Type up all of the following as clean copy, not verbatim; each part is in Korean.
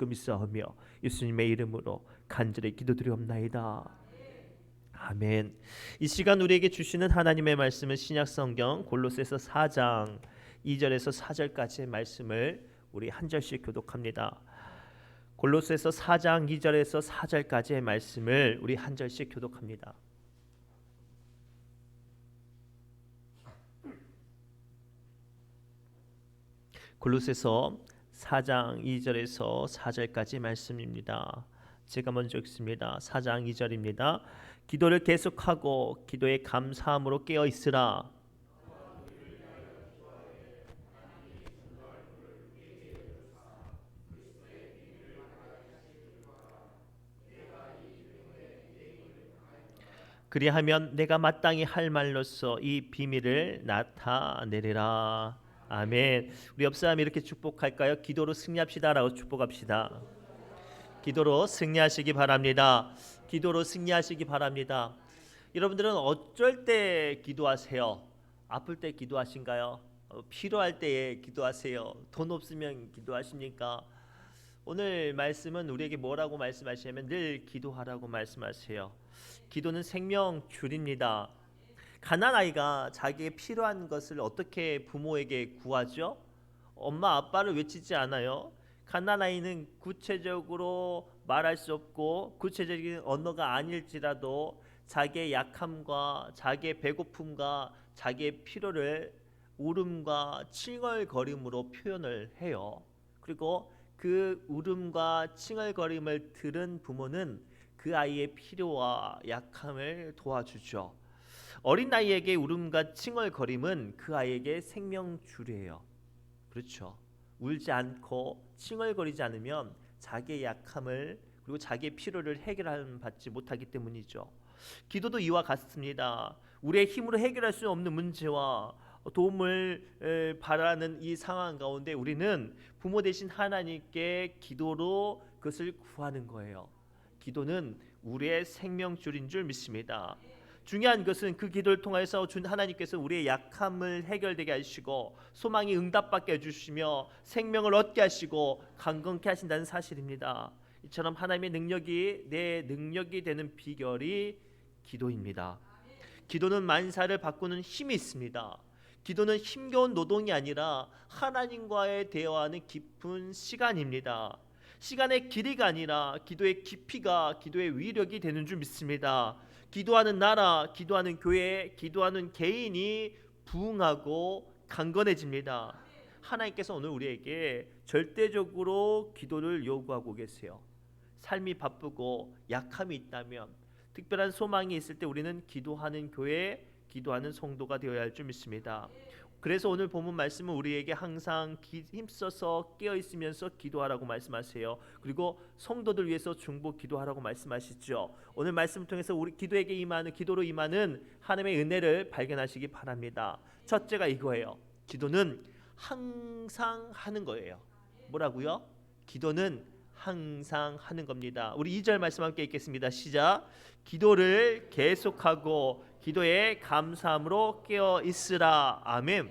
믿사오며 예수님의 이름으로 간절히 기도드리옵나이다. 아멘. 이 시간 우리에게 주시는 하나님의 말씀은 신약성경 골로새서 4장 2절에서 4절까지의 말씀을 우리 한 절씩 교독합니다. 골로새서 4장 2절에서 4절까지의 말씀을 우리 한 절씩 교독합니다. 골로새서 4장 2절에서 4절까지 말씀입니다. 제가 먼저 읽습니다. 4장 2절입니다. 기도를 계속하고 기도에 감사함으로 깨어 있으라. 그리하면 내가 마땅히 할 말로써 이 비밀을 나타내리라. 아멘. 우리 옆 사람 이렇게 축복할까요? 기도로 승리합시다라고 축복합시다. 기도로 승리하시기 바랍니다. 기도로 승리하시기 바랍니다. 여러분들은 어쩔 때 기도하세요? 아플 때 기도하신가요? 필요할 때에 기도하세요? 돈 없으면 기도하십니까? 오늘 말씀은 우리에게 뭐라고 말씀하시냐면 늘 기도하라고 말씀하세요. 기도는 생명줄입니다. 가난아이가 자기의 필요한 것을 어떻게 부모에게 구하죠? 엄마 아빠를 외치지 않아요. 가난아이는 구체적으로 말할 수 없고 구체적인 언어가 아닐지라도 자기의 약함과 자기의 배고픔과 자기의 필요를 울음과 칭얼거림으로 표현을 해요. 그리고 그 울음과 칭얼거림을 들은 부모는 그 아이의 필요와 약함을 도와주죠. 어린 아이에게 울음과 칭얼거림은 그 아이에게 생명줄이에요. 그렇죠. 울지 않고 칭얼거리지 않으면 자기의 약함을 그리고 자기의 필요를 해결받지 못하기 때문이죠. 기도도 이와 같습니다. 우리의 힘으로 해결할 수 없는 문제와 도움을 바라는 이 상황 가운데 우리는 부모 되신 하나님께 기도로 그것을 구하는 거예요. 기도는 우리의 생명줄인 줄 믿습니다. 중요한 것은 그 기도를 통해서 하나님께서 우리의 약함을 해결되게 하시고 소망이 응답받게 해주시며 생명을 얻게 하시고 강건케 하신다는 사실입니다. 이처럼 하나님의 능력이 내 능력이 되는 비결이 기도입니다. 기도는 만사를 바꾸는 힘이 있습니다. 기도는 힘겨운 노동이 아니라 하나님과의 대화하는 깊은 시간입니다. 시간의 길이가 아니라 기도의 깊이가 기도의 위력이 되는 줄 믿습니다. 기도하는 나라, 기도하는 교회, 기도하는 개인이 부흥하고 강건해집니다. 하나님께서 오늘 우리에게 절대적으로 기도를 요구하고 계세요. 삶이 바쁘고 약함이 있다면 특별한 소망이 있을 때 우리는 기도하는 교회, 기도하는 성도가 되어야 할 줄 믿습니다. 그래서 오늘 본문 말씀은 우리에게 항상 힘써서 깨어 있으면서 기도하라고 말씀하세요. 그리고 성도들 위해서 중보 기도하라고 말씀하시죠. 오늘 말씀을 통해서 우리 기도로 임하는 하나님의 은혜를 발견하시기 바랍니다. 첫째가 이거예요. 기도는 항상 하는 거예요. 뭐라고요? 기도는 항상 하는 겁니다. 우리 2절 말씀 함께 읽겠습니다. 시작. 기도를 계속하고 기도에 감사함으로 깨어 있으라. 아멘.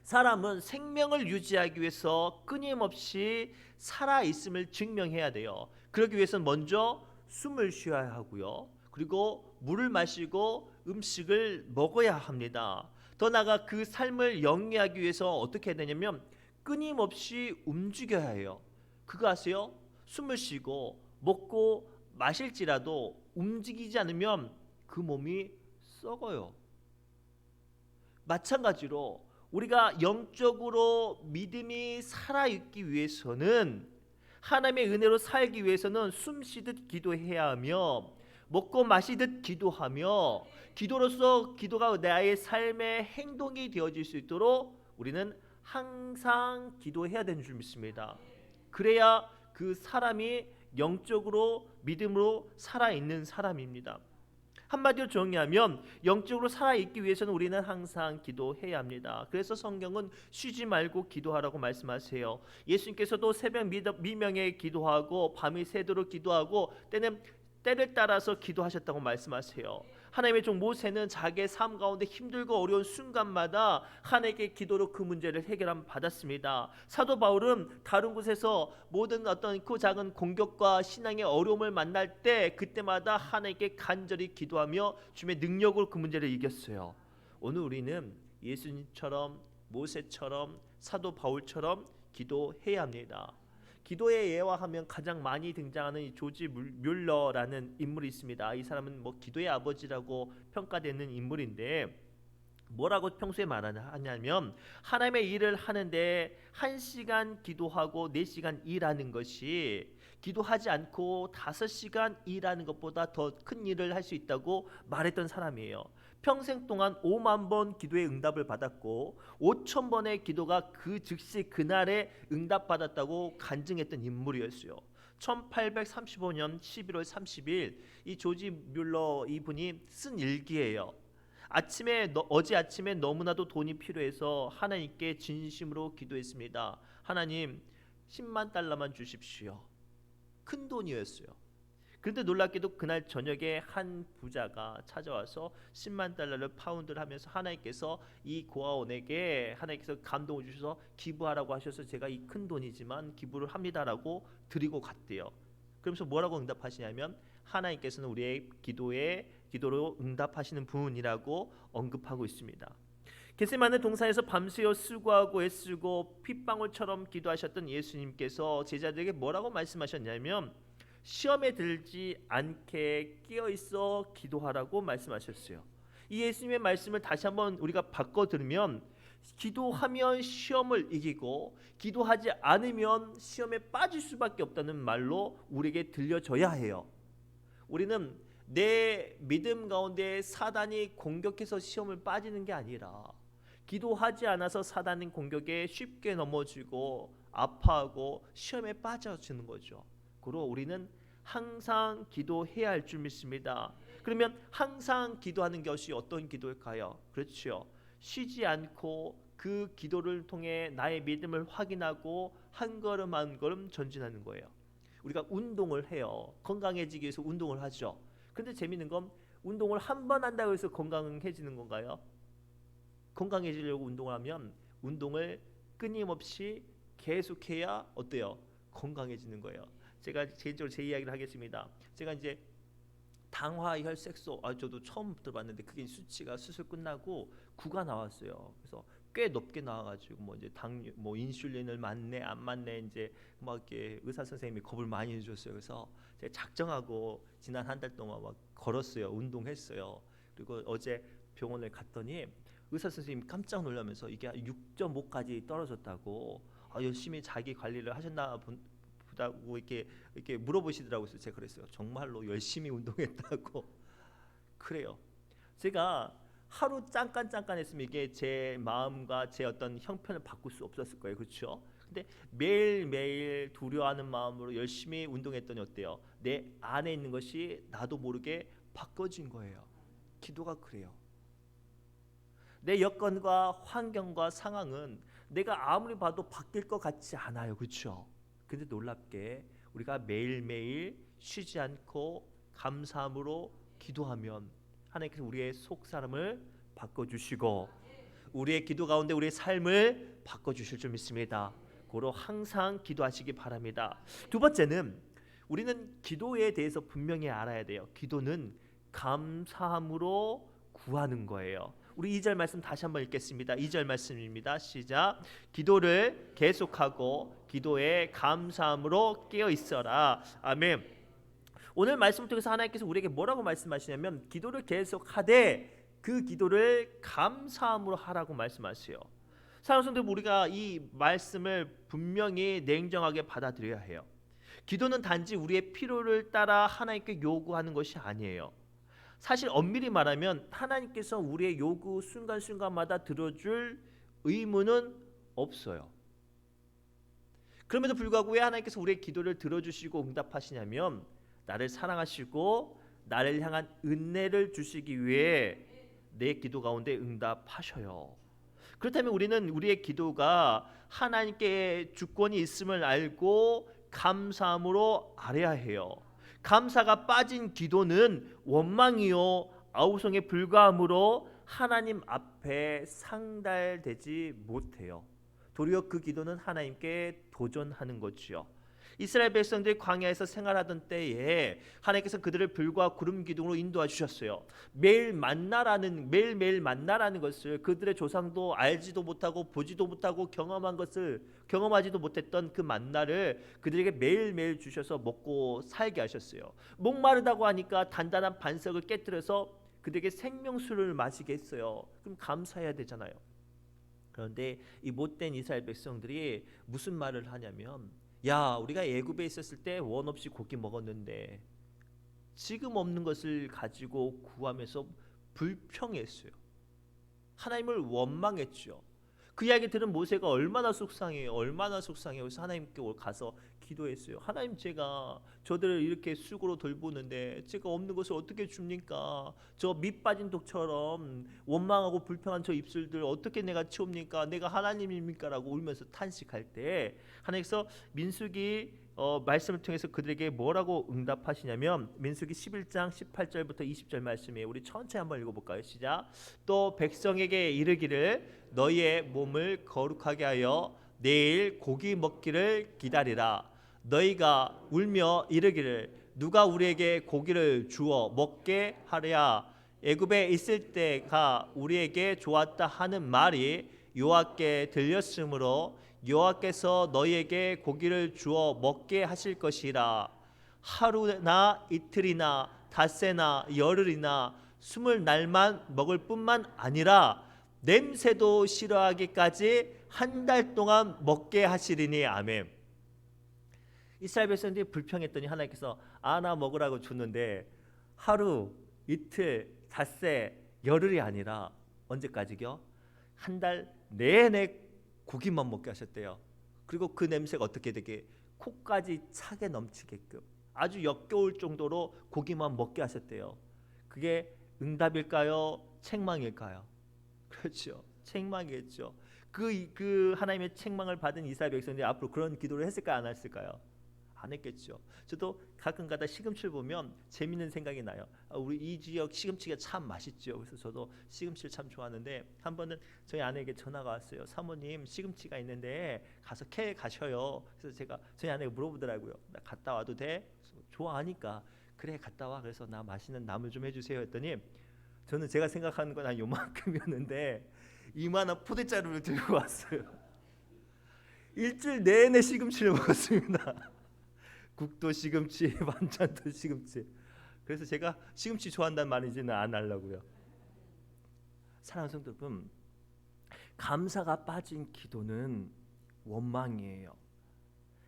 사람은 생명을 유지하기 위해서 끊임없이 살아 있음을 증명해야 돼요. 그러기 위해서는 먼저 숨을 쉬어야 하고요. 그리고 물을 마시고 음식을 먹어야 합니다. 더 나아가 그 삶을 영위하기 위해서 어떻게 해야 되냐면 끊임없이 움직여야 해요. 그거 아세요? 숨을 쉬고 먹고 마실지라도 움직이지 않으면 그 몸이 썩어요. 마찬가지로 우리가 영적으로 믿음이 살아있기 위해서는 하나님의 은혜로 살기 위해서는 숨 쉬듯 기도해야 하며 먹고 마시듯 기도하며 기도로서 기도가 나의 삶의 행동이 되어질 수 있도록 우리는 항상 기도해야 되는 줄 믿습니다. 그래야 그 사람이 영적으로 믿음으로 살아있는 사람입니다. 한마디로 정리하면 영적으로 살아있기 위해서는 우리는 항상 기도해야 합니다. 그래서 성경은 쉬지 말고 기도하라고 말씀하세요. 예수님께서도 새벽 미명에 기도하고 밤이 새도록 기도하고 때는 때를 따라서 기도하셨다고 말씀하세요. 하나님의 종 모세는 자기의 삶 가운데 힘들고 어려운 순간마다 하나님께 기도로 그 문제를 해결함 받았습니다. 사도 바울은 다른 곳에서 모든 어떤 그 작은 공격과 신앙의 어려움을 만날 때 그때마다 하나님께 간절히 기도하며 주님의 능력으로 그 문제를 이겼어요. 오늘 우리는 예수님처럼 모세처럼 사도 바울처럼 기도해야 합니다. 기도의 예화하면 가장 많이 등장하는 이 조지 뮬러라는 인물이 있습니다. 이 사람은 뭐 기도의 아버지라고 평가되는 인물인데 뭐라고 평소에 말하냐면 하나님의 일을 하는데 1시간 기도하고 4시간 일하는 것이 기도하지 않고 5시간 일하는 것보다 더 큰 일을 할 수 있다고 말했던 사람이에요. 평생 동안 5만 번 기도의 응답을 받았고 5천 번의 기도가 그 즉시 그날에 응답받았다고 간증했던 인물이었어요. 1835년 11월 30일 이 조지 뮬러 이분이 쓴 일기예요. 어제 아침에 너무나도 돈이 필요해서 하나님께 진심으로 기도했습니다. 하나님 10만 달러만 주십시오. 큰 돈이었어요. 그런데 놀랍게도 그날 저녁에 한 부자가 찾아와서 10만 달러를 파운드를 하면서 하나님께서 이 고아원에게 하나님께서 감동을 주셔서 기부하라고 하셔서 제가 이 큰 돈이지만 기부를 합니다라고 드리고 갔대요. 그러면서 뭐라고 응답하시냐면 하나님께서는 우리의 기도로 응답하시는 분이라고 언급하고 있습니다. 겟세마네 동산에서 밤새워 수고하고 애쓰고 핏방울처럼 기도하셨던 예수님께서 제자들에게 뭐라고 말씀하셨냐면 시험에 들지 않게 깨어있어 기도하라고 말씀하셨어요. 이 예수님의 말씀을 다시 한번 우리가 바꿔 들으면 기도하면 시험을 이기고 기도하지 않으면 시험에 빠질 수밖에 없다는 말로 우리에게 들려져야 해요. 우리는 내 믿음 가운데 사단이 공격해서 시험을 빠지는 게 아니라 기도하지 않아서 사단의 공격에 쉽게 넘어지고 아파하고 시험에 빠져지는 거죠. 그리고 우리는 항상 기도해야 할 줄 믿습니다. 그러면 항상 기도하는 것이 어떤 기도일까요? 그렇죠. 쉬지 않고 그 기도를 통해 나의 믿음을 확인하고 한 걸음 한 걸음 전진하는 거예요. 우리가 운동을 해요. 건강해지기 위해서 운동을 하죠. 근데 재밌는 건 운동을 한 번 한다고 해서 건강해지는 건가요? 건강해지려고 운동을 하면 운동을 끊임없이 계속해야 어때요? 건강해지는 거예요. 제가 개인적으로 제 이야기를 하겠습니다. 제가 이제 당화혈색소 저도 처음 들어봤는데 그게 수치가 수술 끝나고 9가 나왔어요. 그래서 꽤 높게 나와가지고 뭐 이제 뭐 인슐린을 맞네 안 맞네 이제 막 이렇게 의사 선생님이 겁을 많이 해줬어요. 그래서 제가 작정하고 지난 한 달 동안 막 걸었어요. 운동했어요. 그리고 어제 병원을 갔더니 의사 선생님이 깜짝 놀라면서 이게 6.5까지 떨어졌다고 열심히 자기 관리를 하셨나 보다고 이렇게 물어보시더라고요. 그래서 제가 그랬어요. 정말로 열심히 운동했다고. 그래요. 제가 하루 잠깐 했으면 이게 제 마음과 제 어떤 형편을 바꿀 수 없었을 거예요. 그렇죠? 근데 매일매일 두려워하는 마음으로 열심히 운동했더니 어때요? 내 안에 있는 것이 나도 모르게 바꿔진 거예요. 기도가 그래요. 내 여건과 환경과 상황은 내가 아무리 봐도 바뀔 것 같지 않아요. 그렇죠? 근데 놀랍게 우리가 매일매일 쉬지 않고 감사함으로 기도하면 하나님께서 우리의 속사람을 바꿔주시고 우리의 기도 가운데 우리의 삶을 바꿔주실 줄 믿습니다. 고로 항상 기도하시기 바랍니다. 두 번째는 우리는 기도에 대해서 분명히 알아야 돼요. 기도는 감사함으로 구하는 거예요. 우리 2절 말씀 다시 한번 읽겠습니다. 2절 말씀입니다. 시작. 기도를 계속하고 기도에 감사함으로 깨어 있어라. 아멘. 오늘 말씀을 통해서 하나님께서 우리에게 뭐라고 말씀하시냐면 기도를 계속하되 그 기도를 감사함으로 하라고 말씀하세요. 사랑하는 성도들, 우리가 이 말씀을 분명히 냉정하게 받아들여야 해요. 기도는 단지 우리의 필요를 따라 하나님께 요구하는 것이 아니에요. 사실 엄밀히 말하면 하나님께서 우리의 요구 순간순간마다 들어줄 의무는 없어요. 그럼에도 불구하고 왜 하나님께서 우리의 기도를 들어주시고 응답하시냐면 나를 사랑하시고 나를 향한 은혜를 주시기 위해 내 기도 가운데 응답하셔요. 그렇다면 우리는 우리의 기도가 하나님께 주권이 있음을 알고 감사함으로 아뢰야 해요. 감사가 빠진 기도는 원망이요 아우성에 불과함으로 하나님 앞에 상달되지 못해요. 도리어 그 기도는 하나님께 도전하는 거지요. 이스라엘 백성들이 광야에서 생활하던 때에 하나님께서 그들을 불과 구름 기둥으로 인도해 주셨어요. 매일매일 만나라는 것을 그들의 조상도 알지도 못하고 보지도 못하고 경험하지도 못했던 그 만나를 그들에게 매일매일 주셔서 먹고 살게 하셨어요. 목마르다고 하니까 단단한 반석을 깨뜨려서 그들에게 생명수를 마시게 했어요. 그럼 감사해야 되잖아요. 그런데 이 못된 이스라엘 백성들이 무슨 말을 하냐면, 야, 우리가 애굽에 있었을 때 원 없이 고기 먹었는데 지금 없는 것을 가지고 구하면서 불평했어요. 하나님을 원망했죠. 그 이야기 들은 모세가 얼마나 속상해요. 그래서 하나님께 가서 기도했어요. 하나님, 제가 저들을 이렇게 수고로 돌보는데 제가 없는 것을 어떻게 줍니까? 저 밑 빠진 독처럼 원망하고 불평한 저 입술들 어떻게 내가 치웁니까? 내가 하나님입니까? 라고 울면서 탄식할 때 하나님께서 민수기 말씀을 통해서 그들에게 뭐라고 응답하시냐면, 민수기 11장 18절부터 20절 말씀이에요. 우리 천천히 한번 읽어볼까요? 시작. 또 백성에게 이르기를 너희의 몸을 거룩하게 하여 내일 고기 먹기를 기다리라. 너희가 울며 이르기를 누가 우리에게 고기를 주어 먹게 하랴. 애굽에 있을 때가 우리에게 좋았다 하는 말이 여호와께 들렸으므로 여호와께서 너희에게 고기를 주어 먹게 하실 것이라. 하루나 이틀이나 닷새나 열흘이나 20날만 먹을 뿐만 아니라 냄새도 싫어하기까지 한 달 동안 먹게 하시리니. 아멘. 이스라엘 백성들이 불평했더니 하나님께서 나 먹으라고 줬는데 하루, 이틀, 닷새, 열흘이 아니라 언제까지요? 한 달 내내 고기만 먹게 하셨대요. 그리고 그 냄새가 어떻게 되게 코까지 차게 넘치게끔 아주 역겨울 정도로 고기만 먹게 하셨대요. 그게 응답일까요? 책망일까요? 그렇죠. 책망이겠죠. 그 하나님의 책망을 받은 이스라엘 백성들이 앞으로 그런 기도를 했을까요? 안 했을까요? 안 했겠죠. 저도 가끔가다 시금치를 보면 재밌는 생각이 나요. 우리 이 지역 시금치가 참 맛있죠. 그래서 저도 시금치를 참 좋아하는데 한 번은 저희 아내에게 전화가 왔어요. 사모님, 시금치가 있는데 가서 캐 가셔요. 그래서 제가 저희 아내가 물어보더라고요. 나 갔다 와도 돼? 좋아하니까 그래, 갔다 와. 그래서 나 맛있는 나물 좀 해주세요 했더니 저는 제가 생각하는 건 한 요만큼이었는데 이만한 포대자루를 들고 왔어요. 일주일 내내 시금치를 먹었습니다. 국도 시금치, 반찬도 시금치. 그래서 제가 시금치 좋아한다는 말이지는 안 하려고요. 사랑하는 성도 여러분, 감사가 빠진 기도는 원망이에요.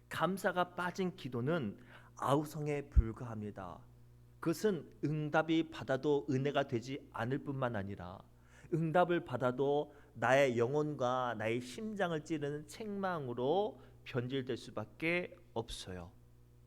감사가 빠진 기도는 아우성에 불과합니다. 그것은 응답이 받아도 은혜가 되지 않을 뿐만 아니라 응답을 받아도 나의 영혼과 나의 심장을 찌르는 책망으로 변질될 수밖에 없어요.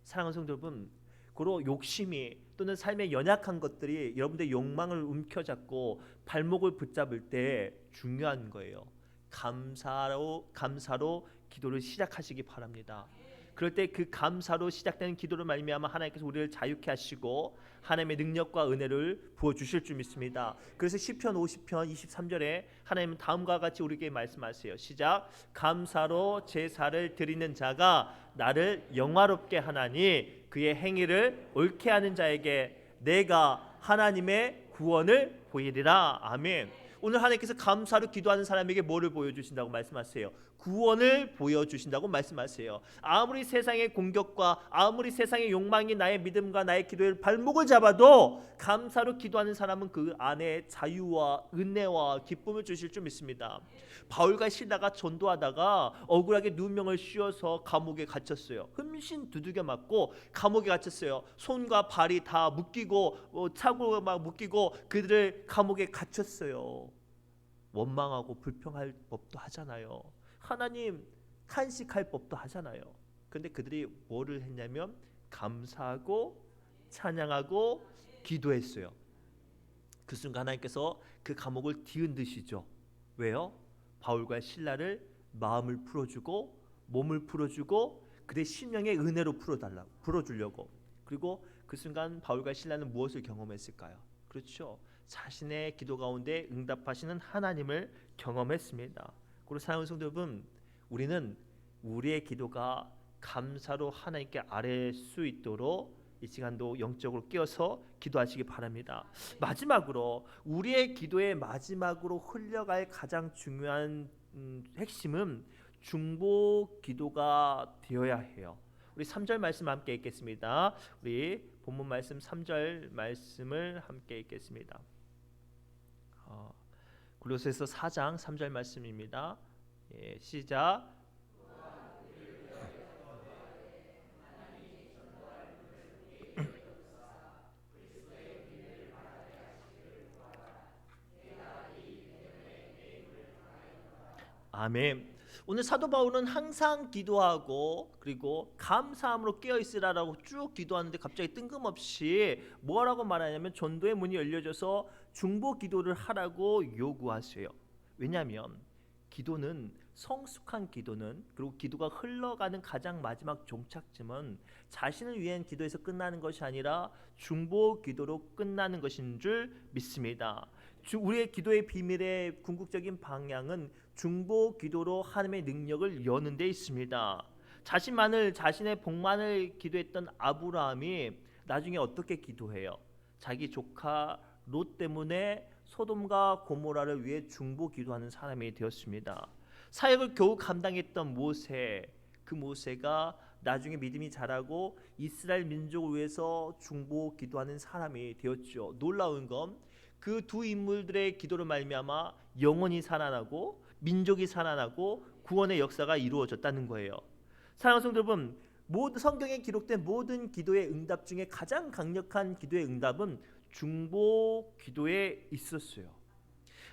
사랑하는 성도 여러분, 고로 욕심이 또는 삶의 연약한 것들이 여러분들의 욕망을 움켜잡고 발목을 붙잡을 때 중요한 거예요. 감사로 기도를 시작하시기 바랍니다. 그럴 때 그 감사로 시작되는 기도를 말미암아 하나님께서 우리를 자유케 하시고 하나님의 능력과 은혜를 부어주실 줄 믿습니다. 그래서 시편 50편 23절에 하나님은 다음과 같이 우리에게 말씀하세요. 시작. 감사로 제사를 드리는 자가 나를 영화롭게 하나니 그의 행위를 옳게 하는 자에게 내가 하나님의 구원을 보이리라. 아멘. 오늘 하나님께서 감사로 기도하는 사람에게 뭐를 보여주신다고 말씀하세요? 구원을 보여주신다고 말씀하세요. 아무리 세상의 공격과 아무리 세상의 욕망이 나의 믿음과 나의 기도의 발목을 잡아도 감사로 기도하는 사람은 그 안에 자유와 은혜와 기쁨을 주실 줄 믿습니다. 바울과 실라가 전도하다가 억울하게 누명을 씌워서 감옥에 갇혔어요. 흠신 두들겨 맞고 감옥에 갇혔어요. 손과 발이 다 묶이고 차고 막 묶이고 그들을 감옥에 갇혔어요. 원망하고 불평할 법도 하잖아요. 하나님 탄식할 법도 하잖아요. 그런데 그들이 뭐를 했냐면 감사하고 찬양하고 기도했어요. 그 순간 하나님께서 그 감옥을 뒤흔드시죠. 왜요? 바울과 실라를 마음을 풀어주고 몸을 풀어주고 그들의 심령의 은혜로 풀어주려고. 그리고 그 순간 바울과 실라는 무엇을 경험했을까요? 그렇죠. 자신의 기도 가운데 응답하시는 하나님을 경험했습니다. 그리고 사랑하는 성도 여러분, 우리는 우리의 기도가 감사로 하나님께 아뢰 수 있도록 이 시간도 영적으로 깨어서 기도하시기 바랍니다. 마지막으로 우리의 기도의 마지막으로 흘려갈 가장 중요한 핵심은 중보 기도가 되어야 해요. 우리 3절 말씀 함께 읽겠습니다. 우리 본문 말씀 3절 말씀을 함께 읽겠습니다. 골로새서 4장 3절 말씀입니다. 시작. 아멘. 오늘 사도 바울은 항상 기도하고 그리고 감사함으로 깨어 있으라라고 쭉 기도하는데 갑자기 뜬금없이 뭐라고 말하냐면 전도의 문이 열려져서 중보 기도를 하라고 요구하세요. 왜냐하면 기도는 성숙한 기도는 그리고 기도가 흘러가는 가장 마지막 종착점은 자신을 위한 기도에서 끝나는 것이 아니라 중보 기도로 끝나는 것인 줄 믿습니다. 우리의 기도의 비밀의 궁극적인 방향은 중보 기도로 하나님의 능력을 여는 데 있습니다. 자신의 복만을 기도했던 아브라함이 나중에 어떻게 기도해요? 자기 조카 롯 때문에 소돔과 고모라를 위해 중보 기도하는 사람이 되었습니다. 사역을 겨우 감당했던 모세, 그 모세가 나중에 믿음이 자라고 이스라엘 민족을 위해서 중보 기도하는 사람이 되었죠. 놀라운 건 그 두 인물들의 기도로 말미암아 영혼이 살아나고 민족이 살아나고 구원의 역사가 이루어졌다는 거예요. 사랑하는 성도 여러분, 모든 성경에 기록된 모든 기도의 응답 중에 가장 강력한 기도의 응답은 중보 기도에 있었어요.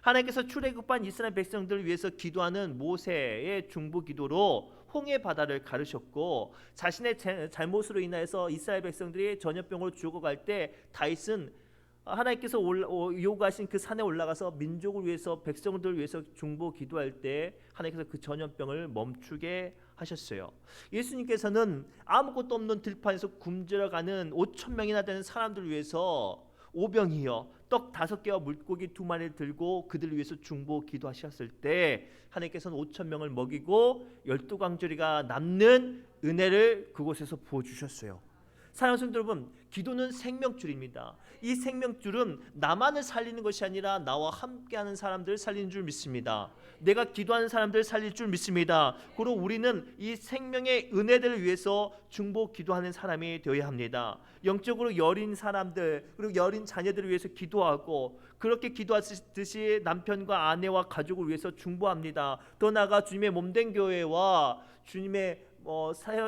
하나님께서 출애굽한 이스라엘 백성들을 위해서 기도하는 모세의 중보 기도로 홍해 바다를 가르셨고, 자신의 잘못으로 인하여서 이스라엘 백성들이 전염병으로 죽어갈 때 다윗은 하나님께서 요구하신 그 산에 올라가서 민족을 위해서 백성들을 위해서 중보 기도할 때 하나님께서 그 전염병을 멈추게 하셨어요. 예수님께서는 아무것도 없는 들판에서 굶주려가는 5천 명이나 되는 사람들을 위해서 오병이어 떡 5개와 물고기 2마리를 들고 그들을 위해서 중보 기도하셨을 때 하나님께서는 5천 명을 먹이고 12광주리가 남는 은혜를 그곳에서 부어주셨어요. 사랑하는 성도 여러분, 기도는 생명줄입니다. 이 생명줄은 나만을 살리는 것이 아니라 나와 함께하는 사람들을 살리는 줄 믿습니다. 내가 기도하는 사람들을 살릴 줄 믿습니다. 그리고 우리는 이 생명의 은혜들을 위해서 중보 기도하는 사람이 되어야 합니다. 영적으로 여린 사람들 그리고 여린 자녀들을 위해서 기도하고, 그렇게 기도하듯이 남편과 아내와 가족을 위해서 중보합니다. 더 나아가 주님의 몸된 교회와 주님의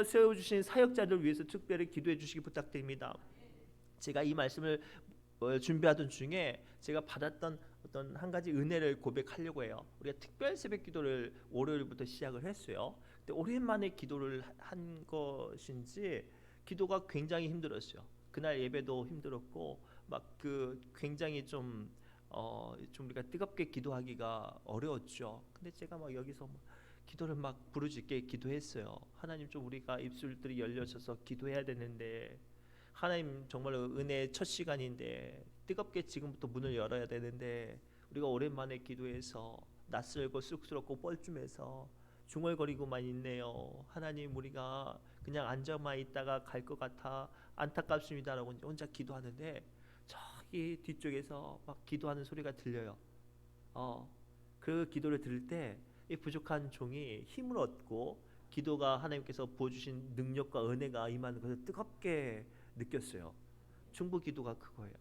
세워주신 사역자들 위해서 특별히 기도해 주시기 부탁드립니다. 제가 이 말씀을 준비하던 중에 제가 받았던 어떤 한 가지 은혜를 고백하려고 해요. 우리가 특별 새벽 기도를 월요일부터 시작을 했어요. 근데 오랜만에 기도를 한 것인지 기도가 굉장히 힘들었어요. 그날 예배도 힘들었고 막 굉장히 좀 우리가 뜨겁게 기도하기가 어려웠죠. 근데 제가 막 여기서 기도를 막 부르짖게 기도했어요. 하나님, 좀 우리가 입술들이 열려져서 기도해야 되는데, 하나님 정말 은혜의 첫 시간인데 뜨겁게 지금부터 문을 열어야 되는데 우리가 오랜만에 기도해서 낯설고 쑥스럽고 뻘쭘해서 중얼거리고만 있네요. 하나님, 우리가 그냥 앉아만 있다가 갈 것 같아 안타깝습니다라고 혼자 기도하는데 저기 뒤쪽에서 막 기도하는 소리가 들려요. 그 기도를 들을 때 이 부족한 종이 힘을 얻고 기도가 하나님께서 부어주신 능력과 은혜가 임하는 것을 뜨겁게 느꼈어요. 중보 기도가 그거예요.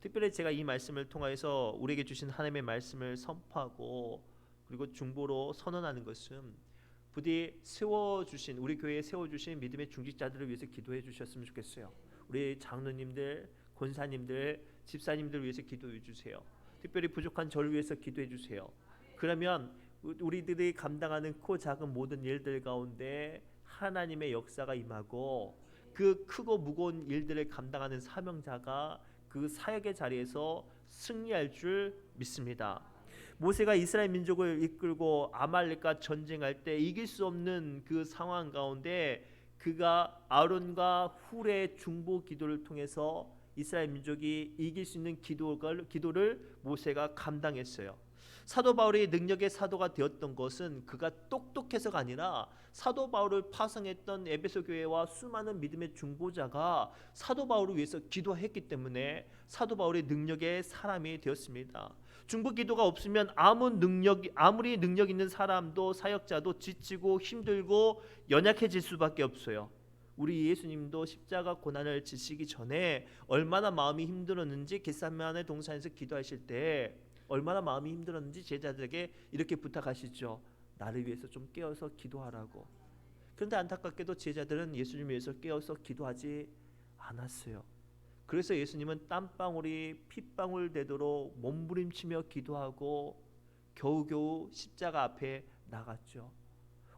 특별히 제가 이 말씀을 통하여서 우리에게 주신 하나님의 말씀을 선포하고 그리고 중보로 선언하는 것은 부디 세워주신, 우리 교회에 세워주신 믿음의 중직자들을 위해서 기도해 주셨으면 좋겠어요. 우리 장로님들, 권사님들, 집사님들 위해서 기도해 주세요. 특별히 부족한 저를 위해서 기도해 주세요. 그러면 우리들이 감당하는 그 작은 모든 일들 가운데 하나님의 역사가 임하고 그 크고 무거운 일들을 감당하는 사명자가 그 사역의 자리에서 승리할 줄 믿습니다. 모세가 이스라엘 민족을 이끌고 아말렉과 전쟁할 때 이길 수 없는 그 상황 가운데 그가 아론과 훌의 중보 기도를 통해서 이스라엘 민족이 이길 수 있는 기도를 모세가 감당했어요. 사도 바울이 능력의 사도가 되었던 것은 그가 똑똑해서가 아니라 사도 바울을 파송했던 에베소 교회와 수많은 믿음의 중보자가 사도 바울을 위해서 기도했기 때문에 사도 바울이 능력의 사람이 되었습니다. 중보 기도가 없으면 아무리 능력 있는 사람도 사역자도 지치고 힘들고 연약해질 수밖에 없어요. 우리 예수님도 십자가 고난을 지시기 전에 얼마나 마음이 힘들었는지 겟세마네 동산에서 기도하실 때 얼마나 마음이 힘들었는지 제자들에게 이렇게 부탁하시죠. 나를 위해서 좀 깨어서 기도하라고. 그런데 안타깝게도 제자들은 예수님을 위해서 깨어서 기도하지 않았어요. 그래서 예수님은 땀방울이 핏방울 되도록 몸부림치며 기도하고 겨우겨우 십자가 앞에 나갔죠.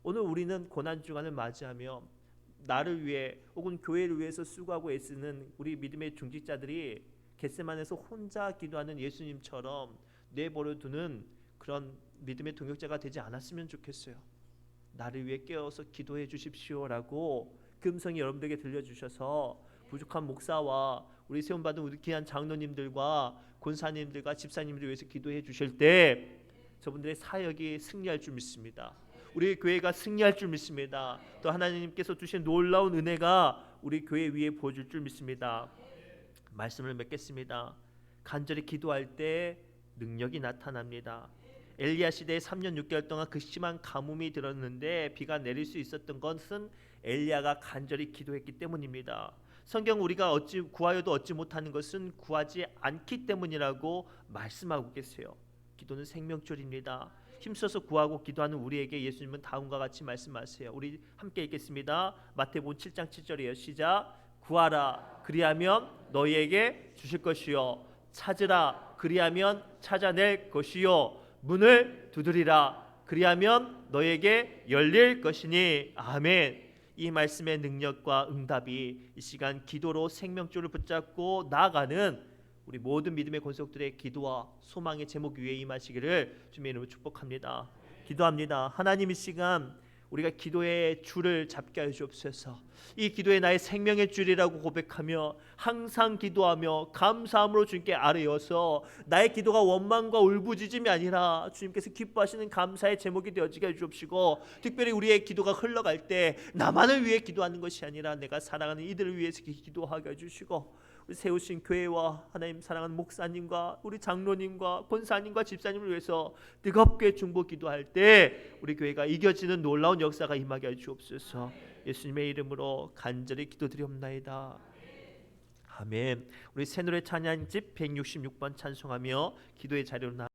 오늘 우리는 고난주간을 맞이하며 나를 위해 혹은 교회를 위해서 수고하고 애쓰는 우리 믿음의 중직자들이 겟세마네에서 혼자 기도하는 예수님처럼 내버려두는 그런 믿음의 동역자가 되지 않았으면 좋겠어요. 나를 위해 깨어서 기도해 주십시오라고 그 음성이 여러분들에게 들려주셔서 부족한 목사와 우리 세움받은 우리 귀한 장로님들과 권사님들과 집사님들 위해서 기도해 주실 때 저분들의 사역이 승리할 줄 믿습니다. 우리 교회가 승리할 줄 믿습니다. 또 하나님께서 주신 놀라운 은혜가 우리 교회 위에 부어질 줄 믿습니다. 말씀을 맺겠습니다. 간절히 기도할 때 능력이 나타납니다. 엘리야 시대에 3년 6개월 동안 그 심한 가뭄이 들었는데 비가 내릴 수 있었던 것은 엘리야가 간절히 기도했기 때문입니다. 성경 우리가 구하여도 얻지 못하는 것은 구하지 않기 때문이라고 말씀하고 계세요. 기도는 생명줄입니다. 힘써서 구하고 기도하는 우리에게 예수님은 다음과 같이 말씀하세요. 우리 함께 읽겠습니다. 마태복음 7장 7절이에요. 시작. 구하라 그리하면 너희에게 주실 것이요 찾으라 그리하면 찾아낼 것이요 문을 두드리라 그리하면 너희에게 열릴 것이니. 아멘. 이 말씀의 능력과 응답이 이 시간 기도로 생명줄을 붙잡고 나아가는 우리 모든 믿음의 권속들의 기도와 소망의 제목 위에 임하시기를 주님의 이름으로 축복합니다. 기도합니다. 하나님 이 시간 우리가 기도의 줄을 잡게 하여 주옵소서. 이 기도에 나의 생명의 줄이라고 고백하며 항상 기도하며 감사함으로 주님께 아뢰어서 나의 기도가 원망과 울부짖음이 아니라 주님께서 기뻐하시는 감사의 제목이 되어지게 해주옵시고, 특별히 우리의 기도가 흘러갈 때 나만을 위해 기도하는 것이 아니라 내가 사랑하는 이들을 위해서 기도하게 해주시고, 우리 세우신 교회와 하나님 사랑하는 목사님과 우리 장로님과 권사님과 집사님을 위해서 뜨겁게 중보 기도할 때 우리 교회가 이겨지는 놀라운 역사가 임하게 해 주옵소서. 예수님의 이름으로 간절히 기도드리옵나이다. 아멘. 우리 새노래 찬양집 166번 찬송하며 기도의 자리로